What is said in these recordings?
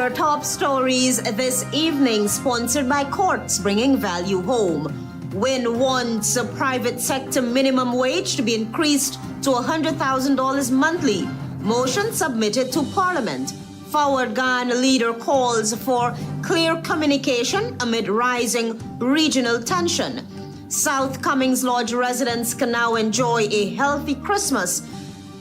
your top stories this evening, sponsored by Courts Bringing Value Home. WIN wants a private sector minimum wage to be increased to $100,000 monthly. Motion submitted to Parliament. Forward Guyana leader calls for clear communication amid rising regional tension. South Cummings Lodge residents can now enjoy a healthy Christmas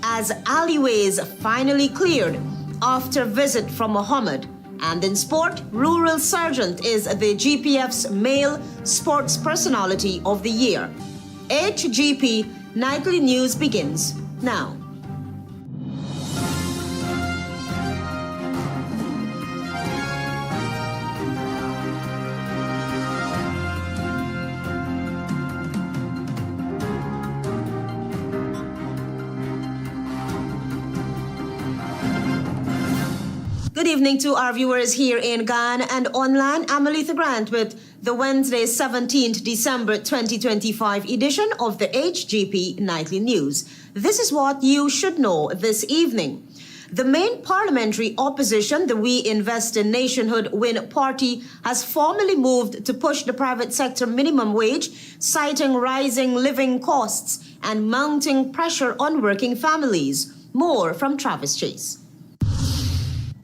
as alleyways finally cleared after visit from Mohamed. And in sport, Rural Sergeant is the GPF's Male Sports Personality of the Year. HGP Nightly News begins now. Good evening to our viewers here in Guyana and online. I'm ALETHEA GRANT with the Wednesday, 17th December 2025 edition of the HGP Nightly News. This is what you should know this evening. The main parliamentary opposition, the We Invest in Nationhood WIN party, has formally moved to push the private sector minimum wage, citing rising living costs and mounting pressure on working families. More from Travis Chase.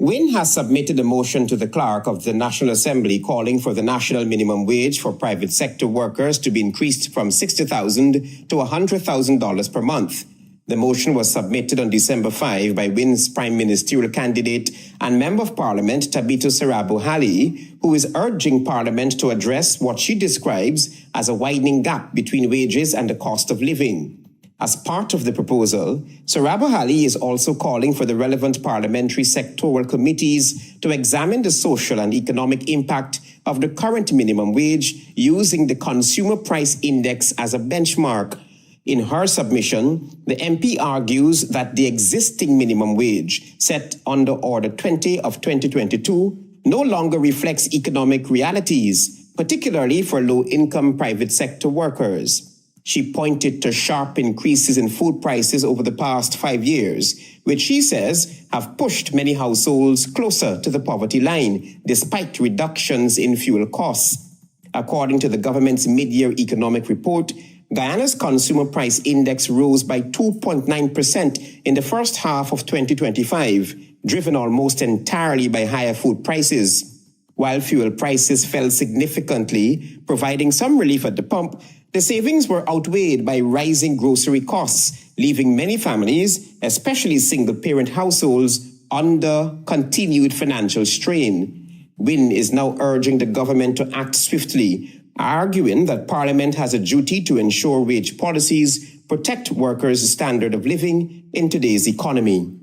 WIN has submitted a motion to the clerk of the National Assembly calling for the national minimum wage for private sector workers to be increased from $60,000 to $100,000 per month. The motion was submitted on December 5 by WIN's prime ministerial candidate and Member of Parliament Tabito Sarabu-Hali, who is urging Parliament to address what she describes as a widening gap between wages and the cost of living. As part of the proposal, Sarabu-Hali is also calling for the relevant parliamentary sectoral committees to examine the social and economic impact of the current minimum wage using the Consumer Price Index as a benchmark. In her submission, the MP argues that the existing minimum wage set under Order 20 of 2022 no longer reflects economic realities, particularly for low-income private sector workers. She pointed to sharp increases in food prices over the past 5 years, which she says have pushed many households closer to the poverty line, despite reductions in fuel costs. According to the government's mid-year economic report, Guyana's consumer price index rose by 2.9% in the first half of 2025, driven almost entirely by higher food prices. While fuel prices fell significantly, providing some relief at the pump, the savings were outweighed by rising grocery costs, leaving many families, especially single-parent households, under continued financial strain. WIN is now urging the government to act swiftly, arguing that Parliament has a duty to ensure wage policies protect workers' standard of living in today's economy.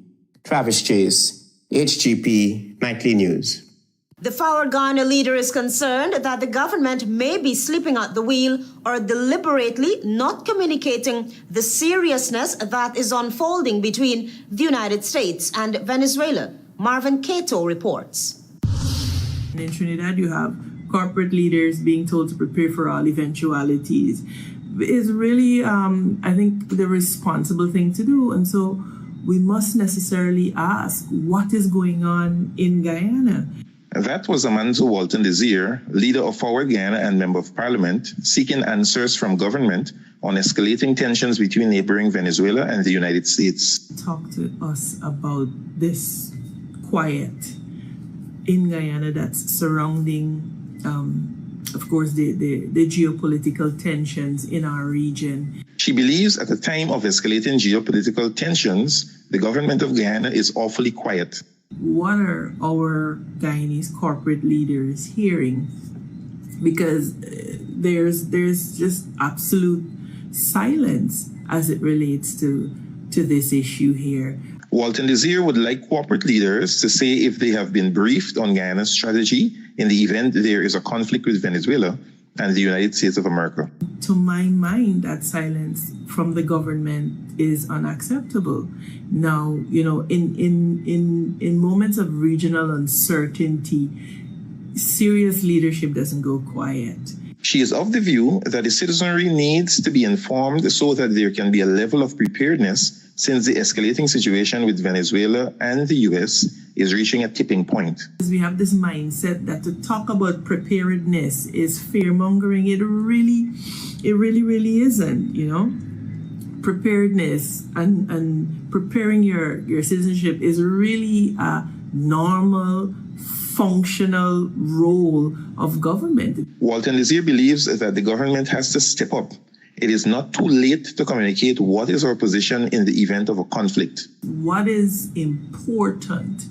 Travis Chase, HGP Nightly News. The Forward Guyana leader is concerned that the government may be sleeping at the wheel or deliberately not communicating the seriousness that is unfolding between the United States and Venezuela. Marvin Cato reports. In Trinidad, you have corporate leaders being told to prepare for all eventualities. Is really, I think, the responsible thing to do. And so we must necessarily ask what is going on in Guyana. That was Amanzo Walton Desir, leader of Forward Guyana and Member of Parliament, seeking answers from government on escalating tensions between neighboring Venezuela and the United States. Talk to us about this quiet in Guyana that's surrounding, of course, the geopolitical tensions in our region. She believes at the time of escalating geopolitical tensions, the government of Guyana is awfully quiet. What are our Guyanese corporate leaders hearing? Because there's just absolute silence as it relates to this issue here. Walton Desir would like corporate leaders to say if they have been briefed on Guyana's strategy in the event there is a conflict with Venezuela and the United States of America. To my mind, that silence from the government is unacceptable. Now, you know, in moments of regional uncertainty, serious leadership doesn't go quiet. She is of the view that the citizenry needs to be informed so that there can be a level of preparedness since the escalating situation with Venezuela and the U.S. is reaching a tipping point. We have this mindset that to talk about preparedness is fear-mongering. It really isn't, you know. Preparedness and preparing your citizenship is really a normal, functional role of government. Walton Desir believes that the government has to step up. It is not too late to communicate what is our position in the event of a conflict. What is important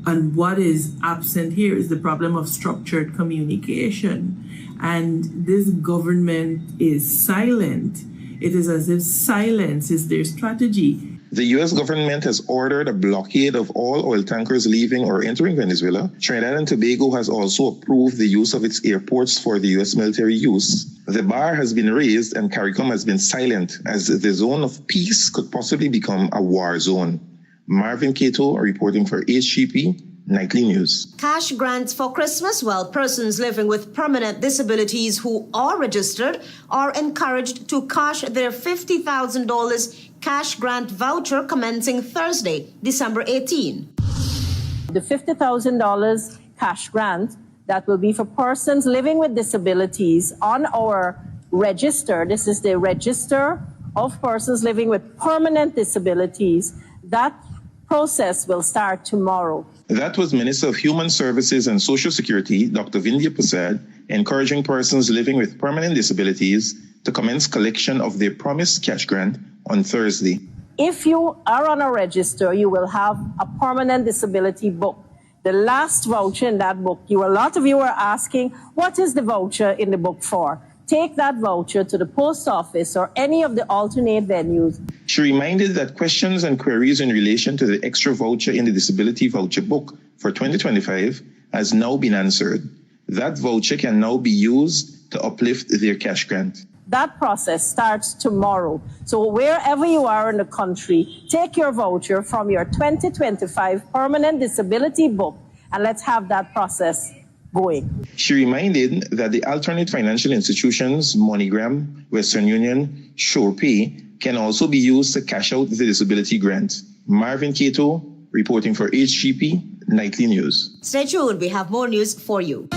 and what is absent here is the problem of structured communication. And this government is silent. It is as if silence is their strategy. The U.S. government has ordered a blockade of all oil tankers leaving or entering Venezuela. Trinidad and Tobago has also approved the use of its airports for the U.S. military use. The bar has been raised and CARICOM has been silent, as the zone of peace could possibly become a war zone. Marvin Cato reporting for HGP Nightly News. Cash grants for Christmas, while persons living with permanent disabilities who are registered are encouraged to cash their $50,000 cash grant voucher commencing Thursday, December 18. The $50,000 cash grant that will be for persons living with disabilities on our register. This is the register of persons living with permanent disabilities. That process will start tomorrow. That was Minister of Human Services and Social Security, Dr. Vindhya Prasad, encouraging persons living with permanent disabilities to commence collection of their promised cash grant on Thursday. If you are on a register, you will have a permanent disability book. The last voucher in that book, a lot of you are asking, what is the voucher in the book for? Take that voucher to the post office or any of the alternate venues. She reminded that questions and queries in relation to the extra voucher in the disability voucher book for 2025 has now been answered. That voucher can now be used to uplift their cash grant. That process starts tomorrow. So wherever you are in the country, take your voucher from your 2025 permanent disability book and let's have that process going. She reminded that the alternate financial institutions, MoneyGram, Western Union, SurePay, can also be used to cash out the disability grant. Marvin Cato reporting for HGP Nightly News. Stay tuned, we have more news for you.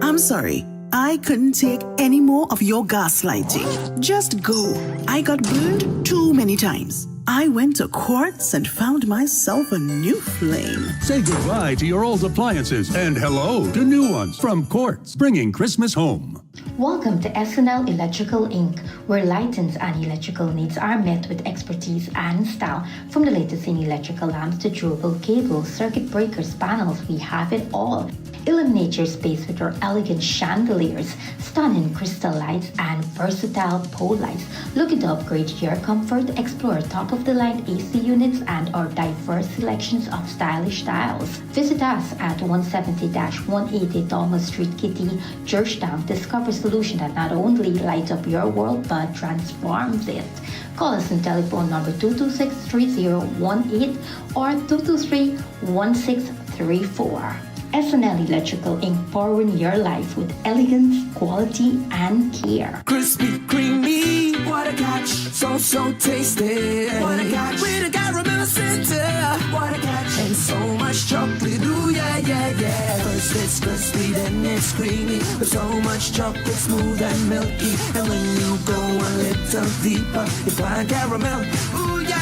I'm sorry, I couldn't take any more of your gaslighting. Just go. I got burned too many times. I went to Quartz and found myself a new flame. Say goodbye to your old appliances and hello to new ones from Quartz, bringing Christmas home. Welcome to SNL Electrical Inc., where lighting's and electrical needs are met with expertise and style. From the latest in electrical lamps to durable cables, circuit breakers, panels, we have it all. Illuminate your space with our elegant chandeliers, stunning crystal lights, and versatile pole lights. Looking to upgrade your comfort? Explore top-of-the-line AC units and our diverse selections of stylish styles. Visit us at 170-180 Thomas Street, Kitty, Georgetown. Discover solution that not only lights up your world but transforms it. Call us on telephone number 226-3018 or 223-1634. SNL Electrical Inc., powering your life with elegance, quality, and care. Crispy, creamy, what a catch. So tasty. What a catch. With a caramel center. What a catch. And so much chocolate, ooh, yeah. First it's crispy, then it's creamy. With so much chocolate, smooth and milky. And when you go a little deeper, you find caramel, ooh, yeah.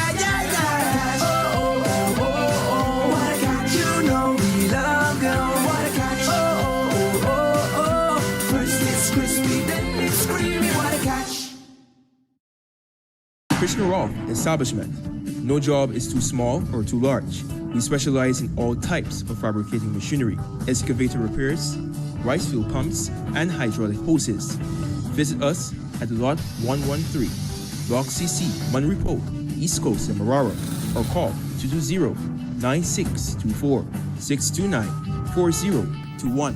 Oh, what a catch. You know we love you. What a catch. Oh. First it's crispy, then it's creamy. What a catch. Krishna Rolf Establishment. No job is too small or too large. We specialize in all types of fabricating machinery, excavator repairs, rice field pumps, and hydraulic hoses. Visit us at Lot 113, Block CC, Manripo, East Coast, Marara, or call 220-9624-629-4021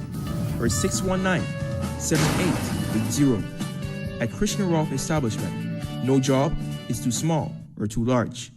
or 619-7880. At Krishna Rolf Establishment, no job is too small or too large.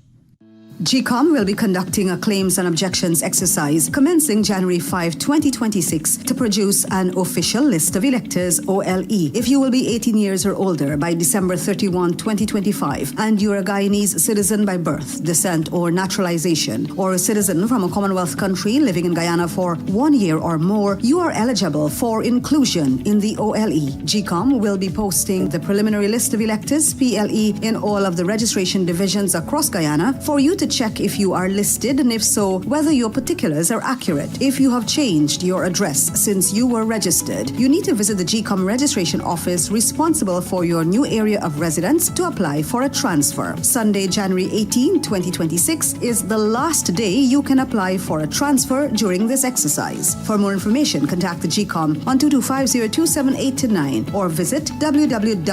GCOM will be conducting a claims and objections exercise commencing January 5, 2026 to produce an official list of electors, OLE. If you will be 18 years or older by December 31, 2025, and you're a Guyanese citizen by birth, descent, or naturalization, or a citizen from a Commonwealth country living in Guyana for 1 year or more, you are eligible for inclusion in the OLE. GCOM will be posting the preliminary list of electors, PLE, in all of the registration divisions across Guyana for you to check if you are listed, and if so, whether your particulars are accurate. If you have changed your address since you were registered, you need to visit the GCOM registration office responsible for your new area of residence to apply for a transfer. Sunday, January 18, 2026 is the last day you can apply for a transfer during this exercise. For more information, contact the GCOM on 2250-278-9 or visit www.gcom.org.gy.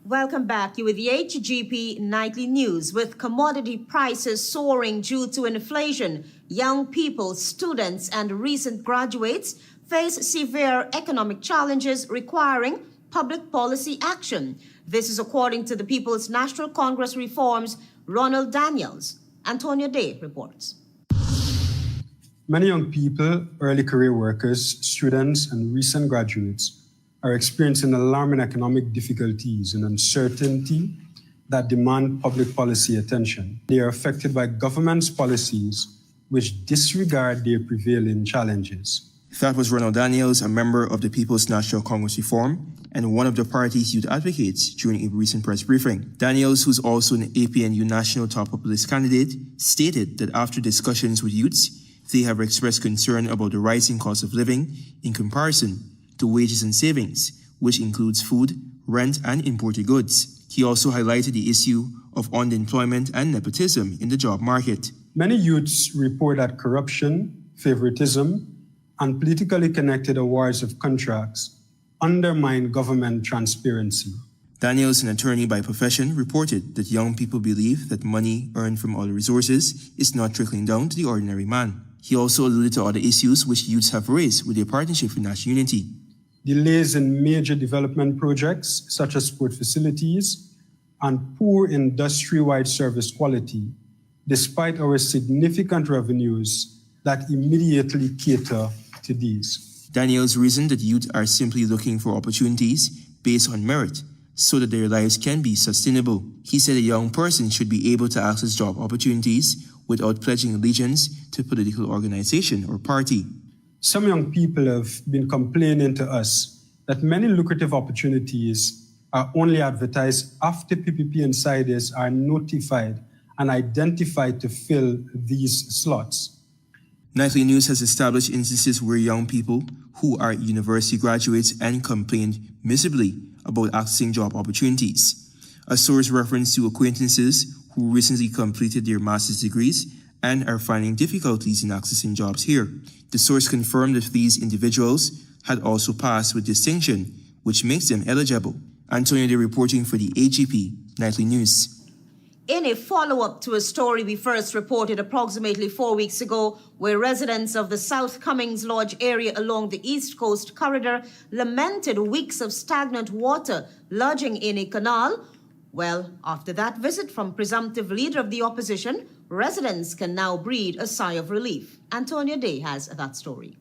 Welcome back. You're with the HGP Nightly News. With commodity prices soaring due to inflation, young people, students, and recent graduates face severe economic challenges requiring public policy action. This is according to the People's National Congress Reform's Ronald Daniels. Antonio Day reports. Many young people, early career workers, students, and recent graduates are experiencing alarming economic difficulties and uncertainty that demand public policy attention. They are affected by government's policies which disregard their prevailing challenges. That was Ronald Daniels, a member of the People's National Congress Reform and one of the party's youth advocates during a recent press briefing. Daniels, who's also an APNU National Top Populist candidate, stated that after discussions with youths, they have expressed concern about the rising cost of living in comparison to wages and savings, which includes food, rent, and imported goods. He also highlighted the issue of underemployment and nepotism in the job market. Many youths report that corruption, favoritism, and politically connected awards of contracts undermine government transparency. Daniels, an attorney by profession, reported that young people believe that money earned from oil resources is not trickling down to the ordinary man. He also alluded to other issues which youths have raised with their Partnership for National Unity. Delays in major development projects, such as sport facilities, and poor industry-wide service quality, despite our significant revenues that immediately cater to these. Daniels reasoned that youth are simply looking for opportunities based on merit so that their lives can be sustainable. He said a young person should be able to access job opportunities without pledging allegiance to a political organization or party. Some young people have been complaining to us that many lucrative opportunities are only advertised after PPP insiders are notified and identified to fill these slots. Nightly News has established instances where young people who are university graduates and complained miserably about accessing job opportunities. A source referenced to acquaintances who recently completed their master's degrees and are finding difficulties in accessing jobs here. The source confirmed that these individuals had also passed with distinction, which makes them eligible. Antonio Day reporting for the HGP Nightly News. In a follow-up to a story we first reported approximately 4 weeks ago, where residents of the South Cummings Lodge area along the East Coast Corridor lamented weeks of stagnant water lodging in a canal, well, after that visit from presumptive leader of the opposition, residents can now breathe a sigh of relief. Antonio Day has that story.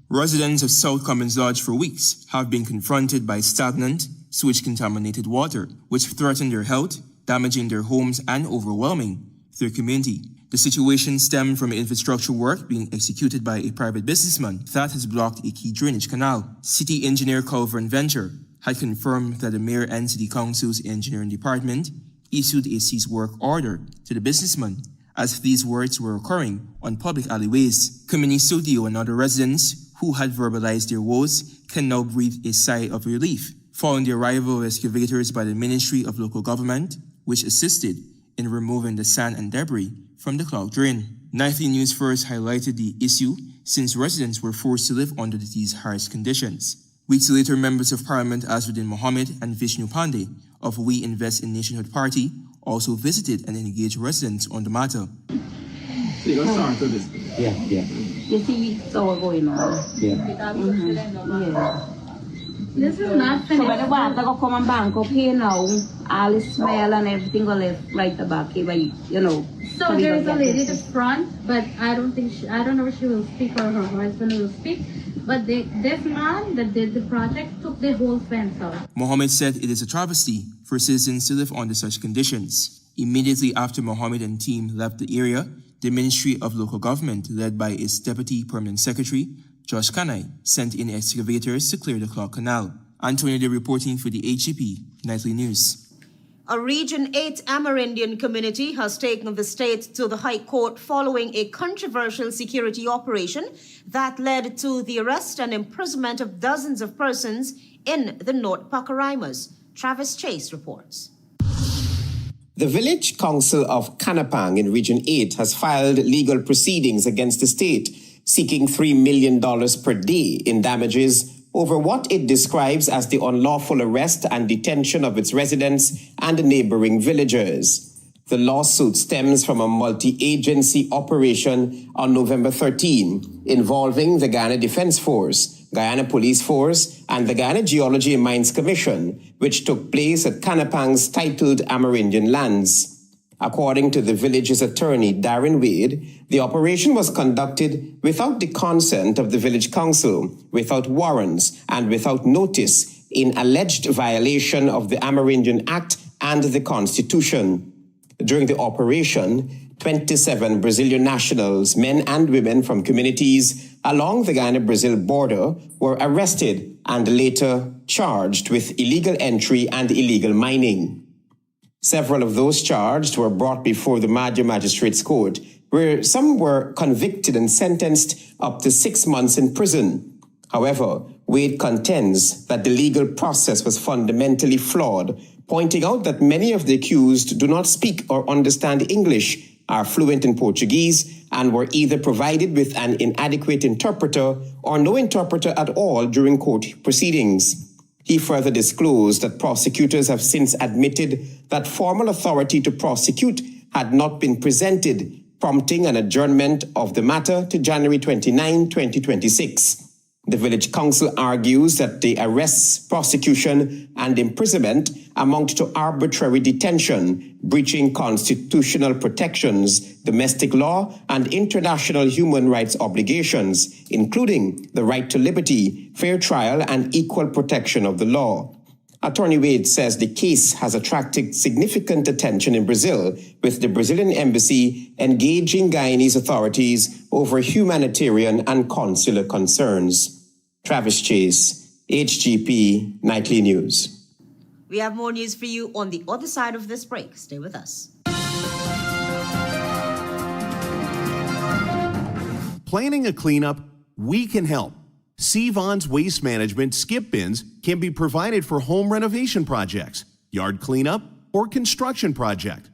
Residents of South Cummings Lodge for weeks have been confronted by stagnant, sewage-contaminated water, which threaten their health, damaging their homes and overwhelming their community. The situation stemmed from infrastructure work being executed by a private businessman that has blocked a key drainage canal. City engineer Culver Venture had confirmed that the mayor and city council's engineering department issued a cease work order to the businessman as these works were occurring on public alleyways. Community Studio and other residents who had verbalized their woes can now breathe a sigh of relief following the arrival of excavators by the Ministry of Local Government, which assisted in removing the sand and debris from the clogged drain. Nightly News first highlighted the issue since residents were forced to live under these harsh conditions. Weeks later, members of Parliament Azruddin Mohammed and Vishnu Pandey of We Invest in Nationhood Party also visited and engaged residents on the matter. So you're going to start with this? Yeah. You see, it's all going on. Yeah. Yeah. This is not finished. So when the water go come and bank up here now, all the smell and everything go left right the back here, you know. So there is a lady at the front, but I don't know if she will speak or her husband will speak. But this man that did the project took the whole fence out. Mohamed said it is a travesty for citizens to live under such conditions. Immediately after Mohamed and team left the area, the Ministry of Local Government, led by its Deputy Permanent Secretary, Josh Kanai, sent in excavators to clear the clogged canal. Antonio De reporting for the HGP Nightly News. A Region 8 Amerindian community has taken the state to the High Court following a controversial security operation that led to the arrest and imprisonment of dozens of persons in the North Pacaraimas. Travis Chase reports. The Village Council of Kanapang in Region 8 has filed legal proceedings against the state, seeking $3 million per day in damages over what it describes as the unlawful arrest and detention of its residents and neighboring villagers. The lawsuit stems from a multi-agency operation on November 13 involving the Guyana Defense Force, Guyana Police Force, and the Guyana Geology and Mines Commission, which took place at Kanapang's titled Amerindian lands. According to the village's attorney, Darren Wade, the operation was conducted without the consent of the village council, without warrants, and without notice, in alleged violation of the Amerindian Act and the Constitution. During the operation, 27 Brazilian nationals, men and women from communities along the Guyana-Brazil border, were arrested and later charged with illegal entry and illegal mining. Several of those charged were brought before the Madhya Magistrates Court, where some were convicted and sentenced up to 6 months in prison. However, Wade contends that the legal process was fundamentally flawed, pointing out that many of the accused do not speak or understand English, are fluent in Portuguese, and were either provided with an inadequate interpreter or no interpreter at all during court proceedings. He further disclosed that prosecutors have since admitted that formal authority to prosecute had not been presented, prompting an adjournment of the matter to January 29, 2026. The village council argues that the arrests, prosecution, and imprisonment amount to arbitrary detention, breaching constitutional protections, domestic law, and international human rights obligations, including the right to liberty, fair trial, and equal protection of the law. Attorney Wade says the case has attracted significant attention in Brazil, with the Brazilian embassy engaging Guyanese authorities over humanitarian and consular concerns. Travis Chase, HGP Nightly News. We have more news for you on the other side of this break. Stay with us. Planning a cleanup? We can help. Sevon's Waste Management skip bins can be provided for home renovation projects, yard cleanup, or construction project.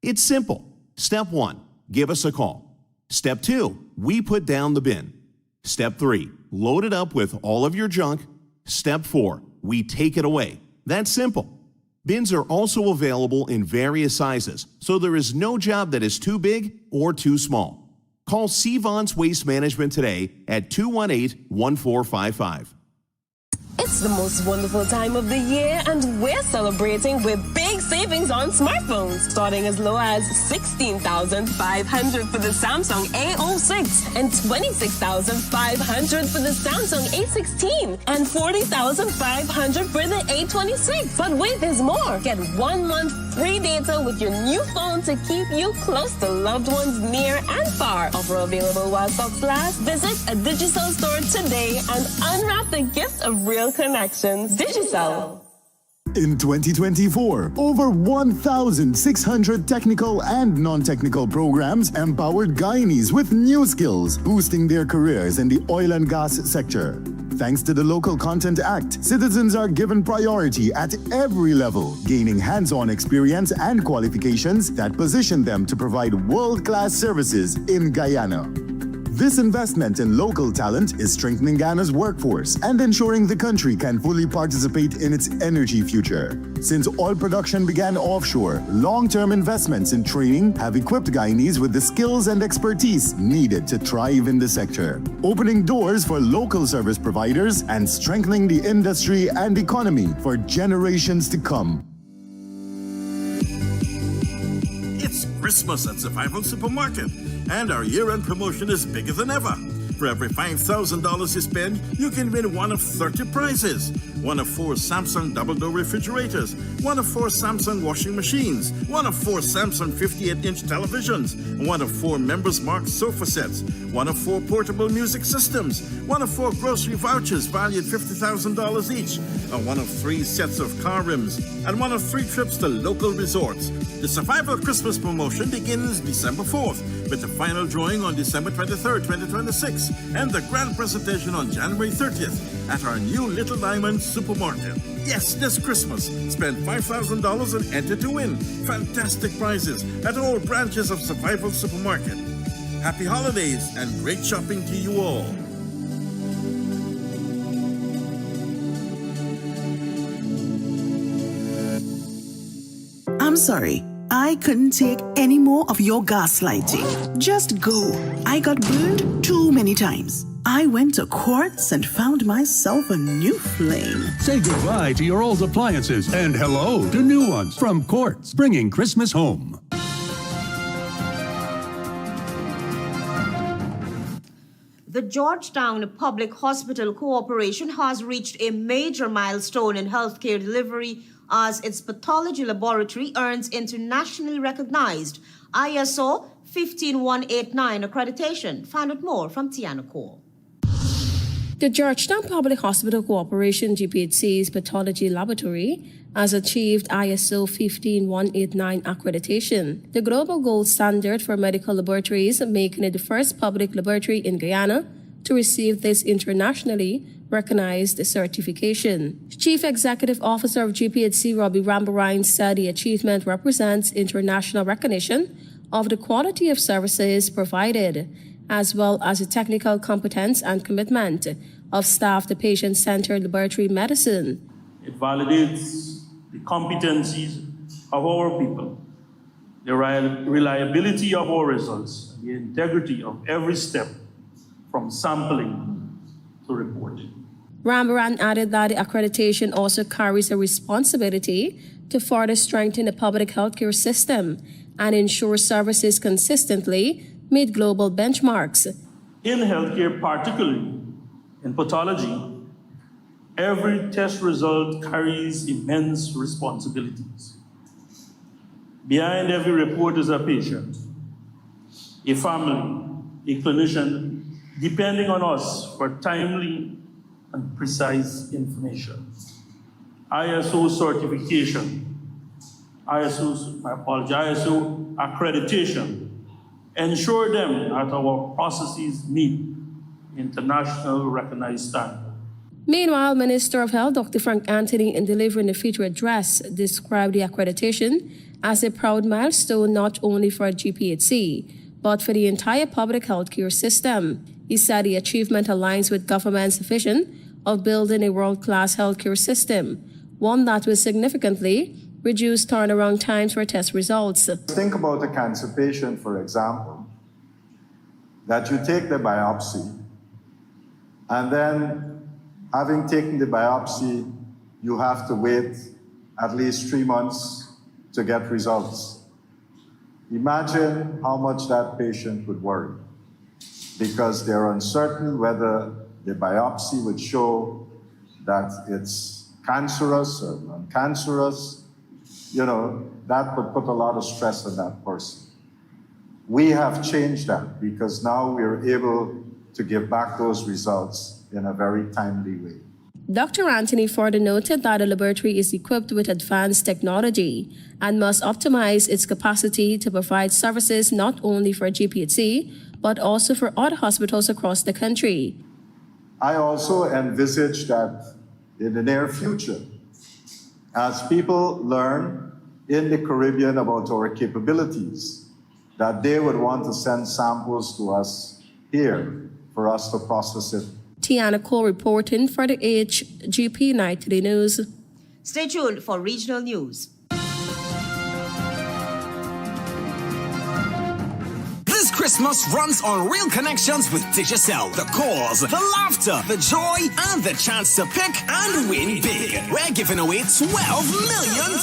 It's simple. Step 1, give us a call. Step 2, we put down the bin. Step 3, load it up with all of your junk. Step 4, we take it away. That's simple. Bins are also available in various sizes, so there is no job that is too big or too small. Call Sevon's Waste Management today at 218-1455. It's the most wonderful time of the year, and we're celebrating with big savings on smartphones, starting as low as $16,500 for the Samsung A06 and $26,500 for the Samsung A16 and $40,500 for the A26. But wait, there's more. Get 1 month free data with your new phone to keep you close to loved ones near and far. Offer available while stocks last. Visit a Digicel store today and unwrap the gift of real connections. Digicel. In 2024, over 1,600 technical and non-technical programs empowered Guyanese with new skills, boosting their careers in the oil and gas sector. Thanks to the Local Content Act, citizens are given priority at every level, gaining hands-on experience and qualifications that position them to provide world-class services in Guyana. This investment in local talent is strengthening Ghana's workforce and ensuring the country can fully participate in its energy future. Since oil production began offshore, long-term investments in training have equipped Guyanese with the skills and expertise needed to thrive in the sector, opening doors for local service providers and strengthening the industry and economy for generations to come. It's Christmas at Survival Supermarket, and our year-end promotion is bigger than ever. For every $5,000 you spend, you can win one of 30 prizes. One of 4 Samsung double-door refrigerators, one of 4 Samsung washing machines, one of 4 Samsung 58-inch televisions, one of 4 Members Mark sofa sets, one of 4 portable music systems, one of 4 grocery vouchers valued $50,000 each, and one of 3 sets of car rims, and one of 3 trips to local resorts. The Survival Christmas promotion begins December 4th, with the final drawing on December 23rd, 2026, and the grand presentation on January 30th at our new Little Diamond Supermarket. Yes, this Christmas, spend $5,000 and enter to win fantastic prizes at all branches of Survival Supermarket. Happy holidays and great shopping to you all. I'm sorry, I couldn't take any more of your gaslighting. Just go. I got burned too many times. I went to courts and found myself a new flame. Say goodbye to your old appliances and hello to new ones from Courts, bringing Christmas home. The Georgetown Public Hospital Corporation has reached a major milestone in healthcare delivery as its pathology laboratory earns internationally recognized ISO 15189 accreditation. Find out more from Tiana Cole. The Georgetown Public Hospital Corporation GPF'S pathology laboratory has achieved ISO 15189 accreditation, the global gold standard for medical laboratories, making it the first public laboratory in Guyana to receive this internationally recognized certification. Chief Executive Officer of GPF'S, Robbie Rambarine, said the achievement represents international recognition of the quality of services provided, as well as the technical competence and commitment of staff to patient-centered laboratory medicine. It validates the competencies of our people, the reliability of our results, the integrity of every step from sampling to reporting. Rambaran added that the accreditation also carries a responsibility to further strengthen the public healthcare system and ensure services consistently meet global benchmarks. In healthcare, particularly in pathology, every test result carries immense responsibilities. Behind every report is a patient, a family, a clinician, depending on us for timely and precise information. ISO certification, ISO accreditation, ensure them that our processes meet international recognized standards. Meanwhile, Minister of Health Dr. Frank Anthony, in delivering the feature address, described the accreditation as a proud milestone not only for GPF'S, but for the entire public healthcare system. He said the achievement aligns with government's vision of building a world-class healthcare system, one that will significantly reduce turnaround times for test results. Think about a cancer patient, for example, that you take the biopsy, and then having taken the biopsy, you have to wait at least 3 months to get results. Imagine how much that patient would worry, because they're uncertain whether the biopsy would show that it's cancerous or non-cancerous. You know, that would put a lot of stress on that person. We have changed that because now we're able to give back those results in a very timely way. Dr. Anthony further noted that the laboratory is equipped with advanced technology and must optimize its capacity to provide services not only for GPF'S, but also for other hospitals across the country. I also envisage that in the near future, as people learn in the Caribbean about our capabilities, that they would want to send samples to us here for us to process it. Tiana Cole reporting for the HGP Nightly News. Stay tuned for regional news. This Christmas runs on real connections with Digicel. The cause, the laughter, the joy, and the chance to pick and win big. We're giving away $12 million.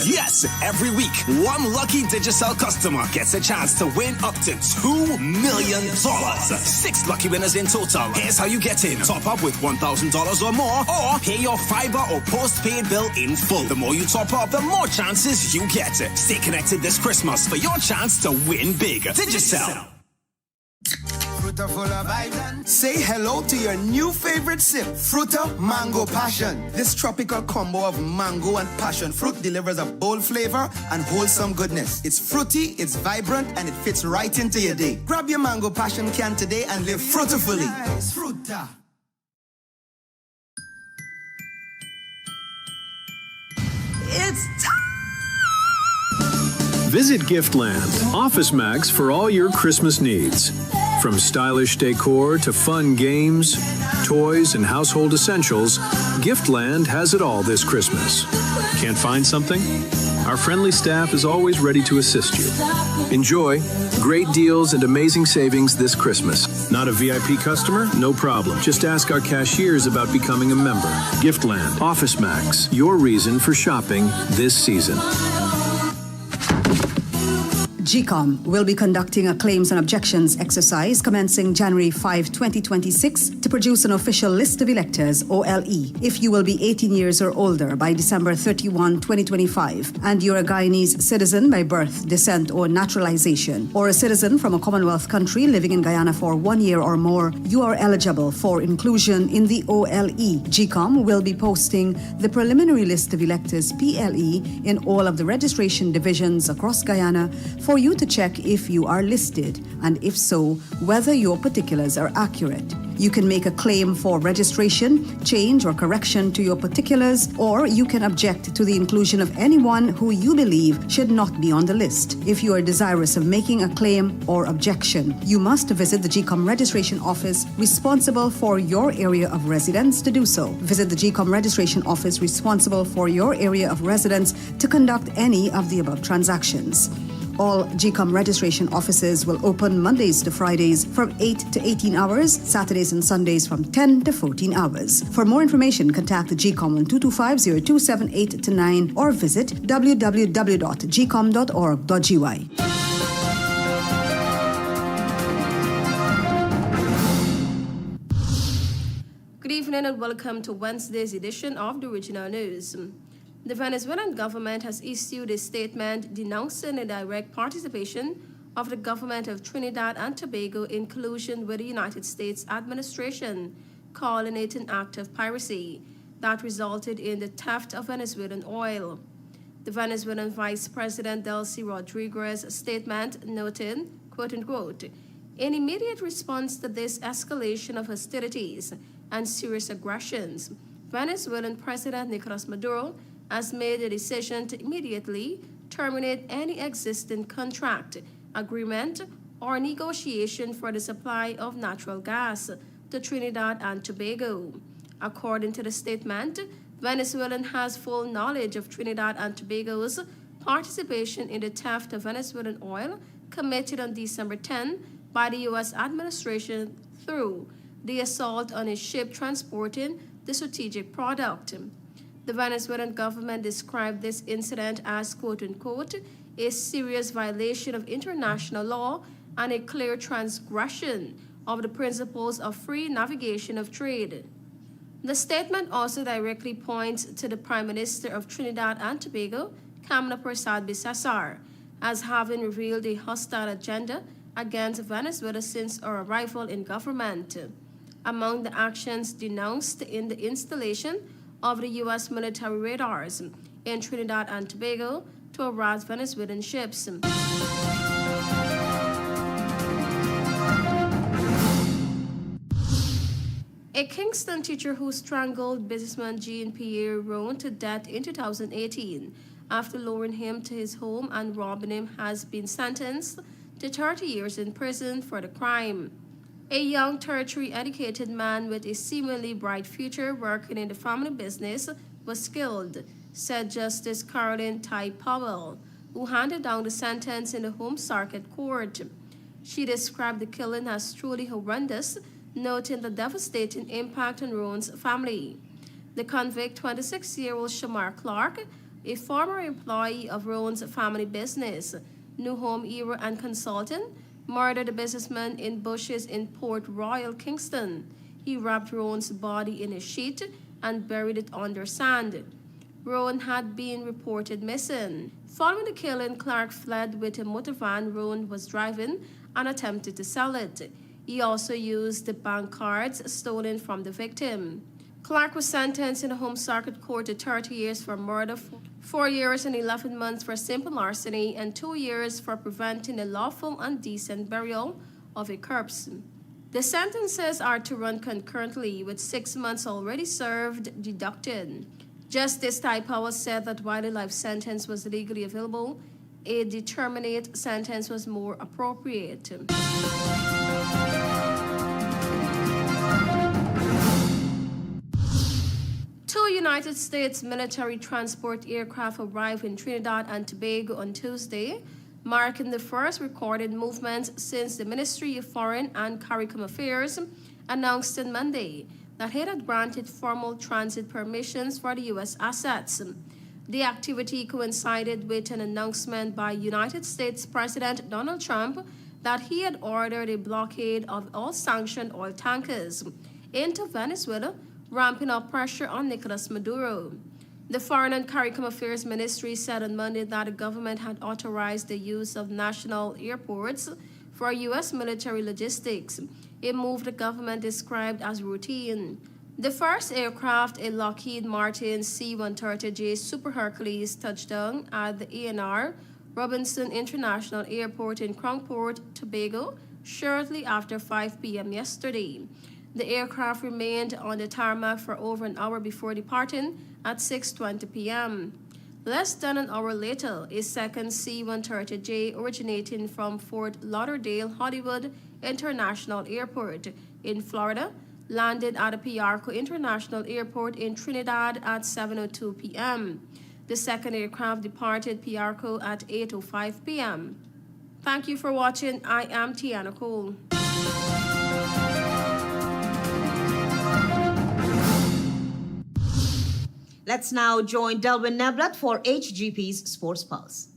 Yes, every week, one lucky Digicel customer gets a chance to win up to $2 million. 6 lucky winners in total. Here's how you get in. Top up with $1,000 or more, or pay your fiber or postpaid bill in full. The more you top up, the more chances you get. Stay connected this Christmas for your chance to win big. Digicel. Say hello to your new favorite sip, Fruta Mango Passion. This tropical combo of mango and passion fruit delivers a bold flavor and wholesome goodness. It's fruity, it's vibrant, and it fits right into your day. Grab your Mango Passion can today and live fruitfully. Fruta. It's time! Visit Giftland, office mags for all your Christmas needs. From stylish decor to fun games, toys, and household essentials, Giftland has it all this Christmas. Can't find something? Our friendly staff is always ready to assist you. Enjoy great deals and amazing savings this Christmas. Not a VIP customer? No problem. Just ask our cashiers about becoming a member. Giftland, Office Max, your reason for shopping this season. GCOM will be conducting a claims and objections exercise commencing January 5, 2026 to produce an official list of electors, OLE, if you will be 18 years or older by December 31, 2025, and you're a Guyanese citizen by birth, descent, or naturalization, or a citizen from a Commonwealth country living in Guyana for 1 year or more, you are eligible for inclusion in the OLE. GCOM will be posting the preliminary list of electors, PLE, in all of the registration divisions across Guyana for you to check if you are listed, and if so, whether your particulars are accurate. You can make a claim for registration, change or correction to your particulars, or you can object to the inclusion of anyone who you believe should not be on the list. If you are desirous of making a claim or objection, you must visit the GCOM registration office responsible for your area of residence to do so. Visit the GCOM registration office responsible for your area of residence to conduct any of the above transactions. All GCOM registration offices will open Mondays to Fridays from 8 to 18 hours, Saturdays and Sundays from 10 to 14 hours. For more information, contact the GCOM on 225-0278-9 or visit www.gcom.org.gy. Good evening and welcome to Wednesday's edition of the Regional News. The Venezuelan government has issued a statement denouncing the direct participation of the government of Trinidad and Tobago in collusion with the United States administration, calling it an act of piracy that resulted in the theft of Venezuelan oil. The Venezuelan Vice President Delcy Rodriguez's statement noted, quote-unquote, in immediate response to this escalation of hostilities and serious aggressions, Venezuelan President Nicolas Maduro has made a decision to immediately terminate any existing contract, agreement, or negotiation for the supply of natural gas to Trinidad and Tobago. According to the statement, Venezuela has full knowledge of Trinidad and Tobago's participation in the theft of Venezuelan oil committed on December 10 by the U.S. administration through the assault on a ship transporting the strategic product. The Venezuelan government described this incident as, quote-unquote, a serious violation of international law and a clear transgression of the principles of free navigation of trade. The statement also directly points to the Prime Minister of Trinidad and Tobago, Kamna Persad-Bissessar, as having revealed a hostile agenda against Venezuela since our arrival in government. Among the actions denounced in the installation of the U.S. military radars in Trinidad and Tobago to harass Venezuelan ships. A Kingston teacher who strangled businessman Jean-Pierre Rowan to death in 2018 after luring him to his home and robbing him has been sentenced to 30 years in prison for the crime. A young tertiary-educated man with a seemingly bright future working in the family business was killed, said Justice Caroline Ty Powell, who handed down the sentence in the Home Circuit Court. She described the killing as truly horrendous, noting the devastating impact on Rowan's family. The convict, 26-year-old Shamar Clark, a former employee of Rowan's family business, New Home Era and Consultant, murdered a businessman in bushes in Port Royal, Kingston. He wrapped Rowan's body in a sheet and buried it under sand. Rowan had been reported missing. Following the killing, Clark fled with a motor van Rowan was driving and attempted to sell it. He also used the bank cards stolen from the victim. Clark was sentenced in the Home Circuit Court to 30 years for murder, 4 years and 11 months for simple larceny, and 2 years for preventing the lawful and decent burial of a corpse. The sentences are to run concurrently, with 6 months already served deducted. Justice Ty Powell said that while a life sentence was legally available, a determinate sentence was more appropriate. Two United States military transport aircraft arrived in Trinidad and Tobago on Tuesday, marking the first recorded movement since the Ministry of Foreign and CARICOM Affairs announced on Monday that it had granted formal transit permissions for the U.S. assets. The activity coincided with an announcement by United States President Donald Trump that he had ordered a blockade of all sanctioned oil tankers into Venezuela, ramping up pressure on Nicolas Maduro. The Foreign and CARICOM Affairs Ministry said on Monday that the government had authorized the use of national airports for U.S. military logistics, a move the government described as routine. The first aircraft, a Lockheed Martin C-130J Super Hercules, touched down at the ANR Robinson International Airport in Crownport, Tobago, shortly after 5 p.m. yesterday. The aircraft remained on the tarmac for over an hour before departing at 6:20 p.m. Less than an hour later, a second C-130J originating from Fort Lauderdale Hollywood International Airport in Florida landed at a Piarco International Airport in Trinidad at 7:02 p.m. The second aircraft departed Piarco at 8:05 p.m. Thank you for watching. I am Tiana Cole. Let's now join Delwyn Neblat for HGP's Sports Pulse.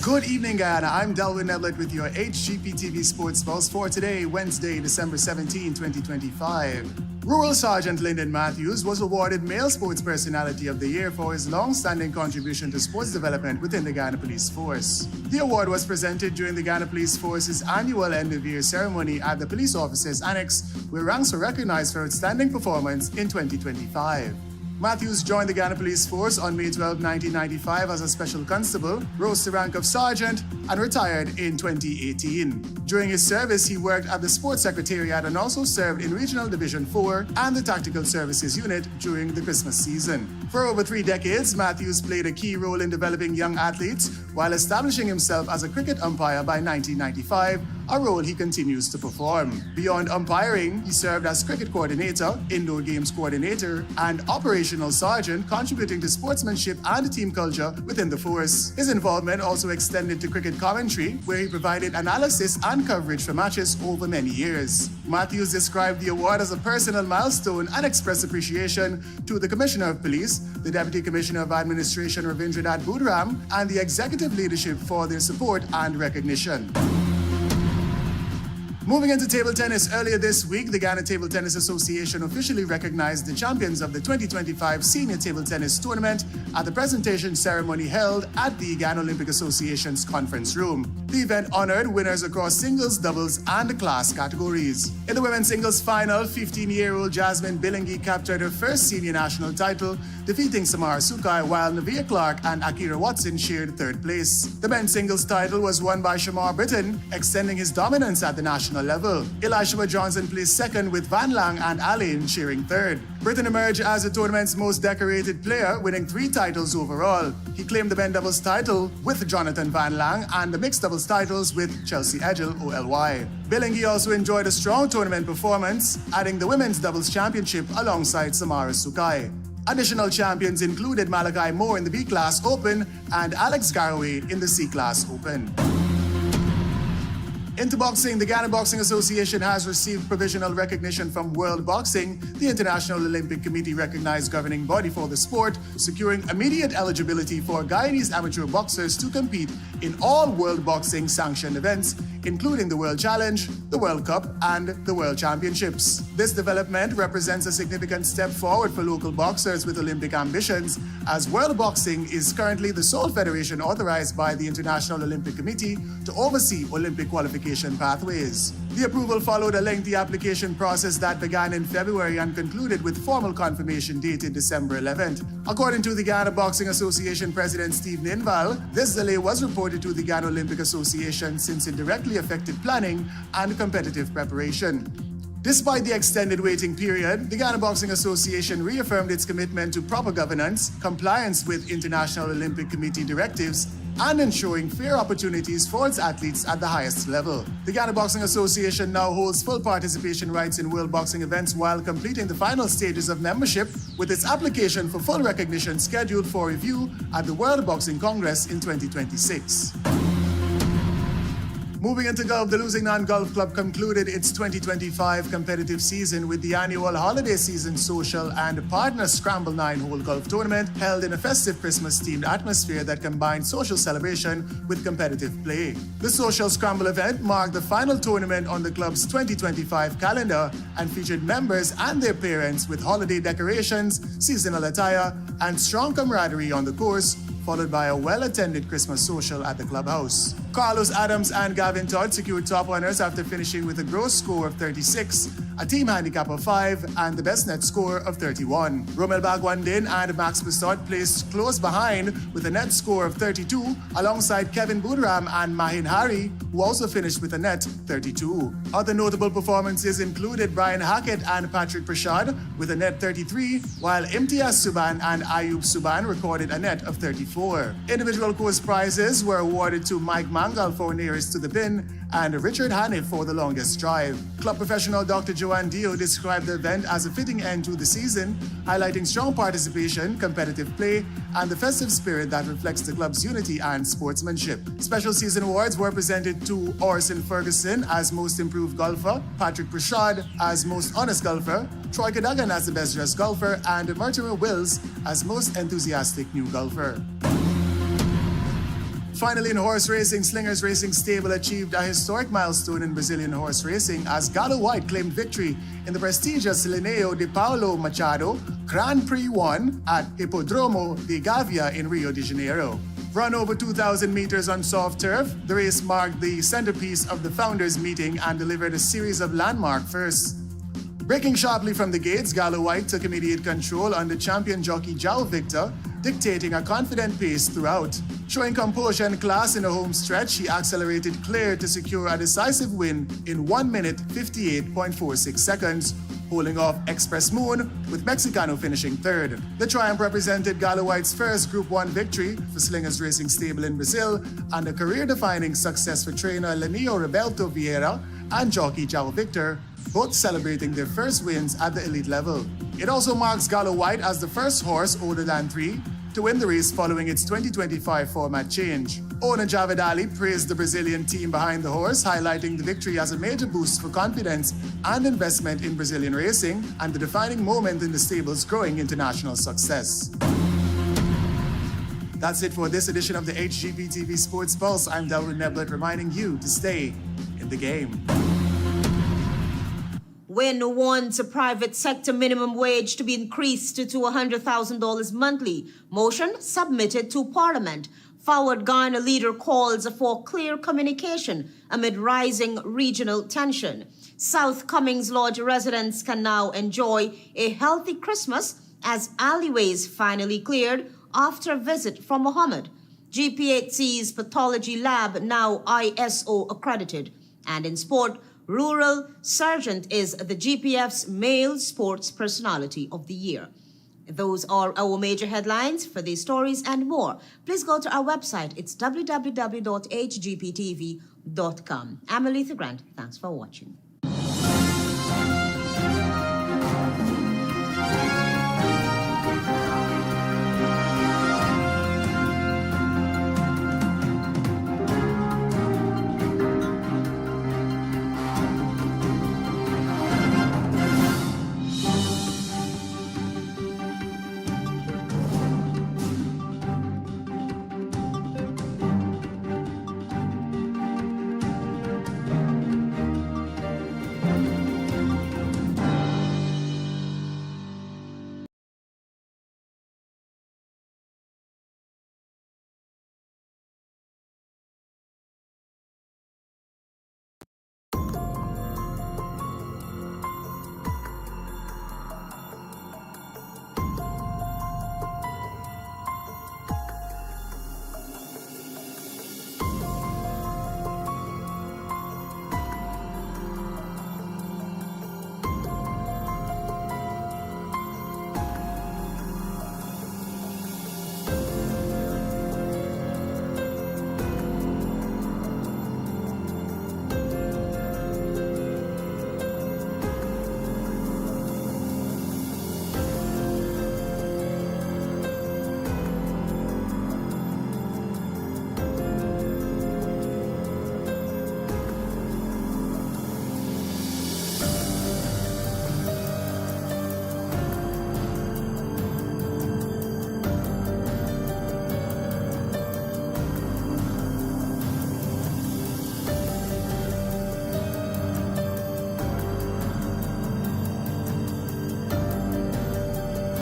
Good evening, Guyana. I'm Delwyn Neblat with your HGP TV Sports Pulse for today, Wednesday, December 17, 2025. Rural Sergeant Lyndon Matthews was awarded Male Sports Personality of the Year for his long-standing contribution to sports development within the Guyana Police Force. The award was presented during the Guyana Police Force's annual end-of-year ceremony at the Police Officers Annex, where ranks were recognized for outstanding performance in 2025. Matthews joined the Guyana Police Force on May 12, 1995 as a special constable, rose to rank of sergeant, and retired in 2018. During his service, he worked at the Sports Secretariat and also served in Regional Division 4 and the Tactical Services Unit during the Christmas season. For over 3 decades, Matthews played a key role in developing young athletes while establishing himself as a cricket umpire by 1995, a role he continues to perform. Beyond umpiring, he served as cricket coordinator, indoor games coordinator, and operational sergeant, contributing to sportsmanship and team culture within the force. His involvement also extended to cricket commentary, where he provided analysis and coverage for matches over many years. Matthews described the award as a personal milestone and expressed appreciation to the Commissioner of Police, the Deputy Commissioner of Administration Ravindranat Budram, and the executive leadership for their support and recognition. Moving into table tennis, earlier this week, the Guyana Table Tennis Association officially recognized the champions of the 2025 Senior Table Tennis Tournament at the presentation ceremony held at the Guyana Olympic Association's conference room. The event honored winners across singles, doubles, and class categories. In the women's singles final, 15-year-old Jasmine Bilingi captured her first senior national title, defeating Samara Sukai, while Navia Clark and Akira Watson shared third place. The men's singles title was won by Shamar Britton, extending his dominance at the national level. Elishua Johnson placed second, with Van Lang and Alain sharing third. Britton emerged as the tournament's most decorated player, winning 3 titles overall. He claimed the men's doubles title with Jonathan Van Lang and the mixed doubles titles with Chelsea Edgel, OLY. Bilingi also enjoyed a strong tournament performance, adding the women's doubles championship alongside Samara Sukai. Additional champions included Malachi Moore in the B-Class Open and Alex Garraway in the C-Class Open. Into boxing, the Guyana Boxing Association has received provisional recognition from World Boxing, the International Olympic Committee recognized governing body for the sport, securing immediate eligibility for Guyanese amateur boxers to compete in all World Boxing sanctioned events, including the World Challenge, the World Cup, and the World Championships. This development represents a significant step forward for local boxers with Olympic ambitions, as World Boxing is currently the sole federation authorized by the International Olympic Committee to oversee Olympic qualification pathways. The approval followed a lengthy application process that began in February and concluded with formal confirmation dated December 11th. According to the Guyana Boxing Association President Steve Ninval, this delay was reported to the Guyana Olympic Association since it directly affected planning and competitive preparation. Despite the extended waiting period, the Guyana Boxing Association reaffirmed its commitment to proper governance, compliance with International Olympic Committee directives, and ensuring fair opportunities for its athletes at the highest level. The Guyana Boxing Association now holds full participation rights in World Boxing events while completing the final stages of membership, with its application for full recognition scheduled for review at the World Boxing Congress in 2026. Moving into golf, the Losing Non-Golf Club concluded its 2025 competitive season with the annual holiday season social and partner Scramble 9-hole golf tournament held in a festive Christmas-themed atmosphere that combined social celebration with competitive play. The social Scramble event marked the final tournament on the club's 2025 calendar and featured members and their parents with holiday decorations, seasonal attire, and strong camaraderie on the course, followed by a well-attended Christmas social at the clubhouse. Carlos Adams and Gavin Todd secured top honors after finishing with a gross score of 36, a team handicap of 5, and the best net score of 31. Romel Bagwandin and Max Bissot placed close behind with a net score of 32, alongside Kevin Budram and Mahin Hari, who also finished with a net 32. Other notable performances included Brian Hackett and Patrick Prashad with a net 33, while Imtiaz Suban and Ayub Suban recorded a net of 34. Individual course prizes were awarded to Mike Mangal for nearest to the pin and Richard Hanif for the longest drive. Club professional Dr. Joanne Dio described the event as a fitting end to the season, highlighting strong participation, competitive play, and the festive spirit that reflects the club's unity and sportsmanship. Special season awards were presented to Orson Ferguson as Most Improved Golfer, Patrick Prashad as Most Honest Golfer, Troy Cadogan as the Best Dressed Golfer, and Mortimer Wills as Most Enthusiastic New Golfer. Finally, in horse racing, Slingers Racing Stable achieved a historic milestone in Brazilian horse racing as Galo White claimed victory in the prestigious Lineo de Paulo Machado Grand Prix 1 at Hippodromo de Gavia in Rio de Janeiro. Run over 2,000 meters on soft turf, the race marked the centerpiece of the founders' meeting and delivered a series of landmark firsts. Breaking sharply from the gates, Galo White took immediate control under champion jockey João Victor, dictating a confident pace throughout. Showing composure and class in the home stretch, he accelerated clear to secure a decisive win in 1 minute 58.46 seconds, holding off Express Moon, with Mexicano finishing third. The triumph represented Galo White's first Group 1 victory for Slingers Racing Stable in Brazil and a career-defining success for trainer Lenio Roberto Vieira and jockey João Victor, both celebrating their first wins at the elite level. It also marks Galo White as the first horse older than 3 to win the race following its 2025 format change. Owner Javed Ali praised the Brazilian team behind the horse, highlighting the victory as a major boost for confidence and investment in Brazilian racing and the defining moment in the stable's growing international success. That's it for this edition of the HGP TV Sports Pulse. I'm Delvin Neblett, reminding you to stay in the game. WIN wants a private sector minimum wage to be increased to $100,000 monthly. Motion submitted to Parliament. Forward Guyana leader calls for clear communication amid rising regional tension. South Cummings Lodge residents can now enjoy a healthy Christmas as alleyways finally cleared after a visit from MOHAMED. GPF'S pathology lab now ISO accredited. And in sport, Rural Sergeant is the GPF's Male Sports Personality of the Year. Those are our major headlines. For these stories and more, please go to our website. It's www.hgptv.com. I'm ALETHEA Grant. Thanks for watching.